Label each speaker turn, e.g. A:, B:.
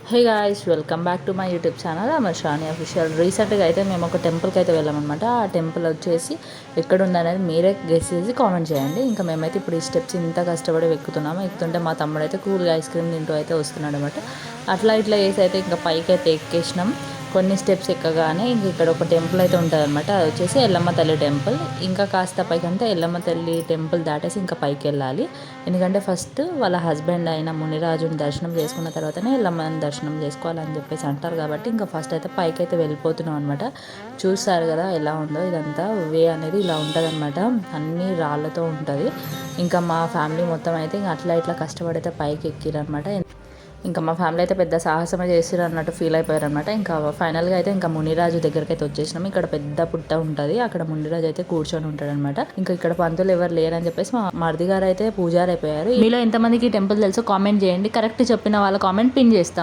A: Hey guys, welcome back to my YouTube channel Amar Shani official. రీసెంట్గా అయితే మేము ఒక టెంపుల్కి అయితే వెళ్ళామన్నమాట. ఆ టెంపుల్ వచ్చేసి ఎక్కడ ఉందనేది మీరే గెస్ చేసి కామెంట్ చేయండి. ఇంకా మేమైతే ఇప్పుడు ఈ స్టెప్స్ ఇంత కష్టపడి ఎక్కుతున్నాము. ఎక్కుతుంటే మా తమ్ముడు అయితే కూల్గా ఐస్ క్రీమ్ తింటూ అయితే వస్తున్నాడు అనమాట. అట్లా ఇట్లా వేసి అయితే ఇంకా పైకి అయితే ఎక్కేసినాం. కొన్ని స్టెప్స్ ఎక్కగానే ఇంక ఇక్కడ ఒక టెంపుల్ అయితే ఉంటుంది అనమాట. అది వచ్చేసి ఎల్లమ్మ తల్లి టెంపుల్. ఇంకా కాస్త పైకి అంటే ఎల్లమ్మ తల్లి టెంపుల్ దాటేసి ఇంకా పైకి వెళ్ళాలి. ఎందుకంటే ఫస్ట్ వాళ్ళ హస్బెండ్ అయిన మునిరాజుని దర్శనం చేసుకున్న తర్వాతనే ఎల్లమ్మని దర్శనం చేసుకోవాలని చెప్పేసి అంటారు. కాబట్టి ఇంకా ఫస్ట్ అయితే పైకి అయితే వెళ్ళిపోతున్నాం అనమాట. చూస్తారు కదా ఎలా ఉందో ఇదంతా వే అనేది ఇలా ఉంటుంది అనమాట. అన్ని రాళ్ళతో ఉంటుంది. ఇంకా మా ఫ్యామిలీ మొత్తం అయితే ఇంకా అట్లా ఇట్లా కష్టపడైతే పైకి ఎక్కిరనమాట. ఇంకా మా ఫ్యామిలీ అయితే పెద్ద సాహసమే చేసిరు అన్నట్టు ఫీల్ అయిపోయారు అనమాట. ఇంకా ఫైనల్గా అయితే ఇంకా మునిరాజు దగ్గరికి అయితే వచ్చేసినాం. ఇక్కడ పెద్ద పుట్ట ఉంటుంది, అక్కడ మునిరాజు అయితే కూర్చొని ఉంటాడు అనమాట. ఇంకా ఇక్కడ పంతులు ఎవరు లేరని చెప్పేసి మా మరిది గారు అయితే పూజారి అయిపోయారు. మీలో ఎంతమందికి ఈ టెంపుల్ తెలుసో కామెంట్ చేయండి. కరెక్ట్ చెప్పిన వాళ్ళ కామెంట్ పిన్ చేస్తాం.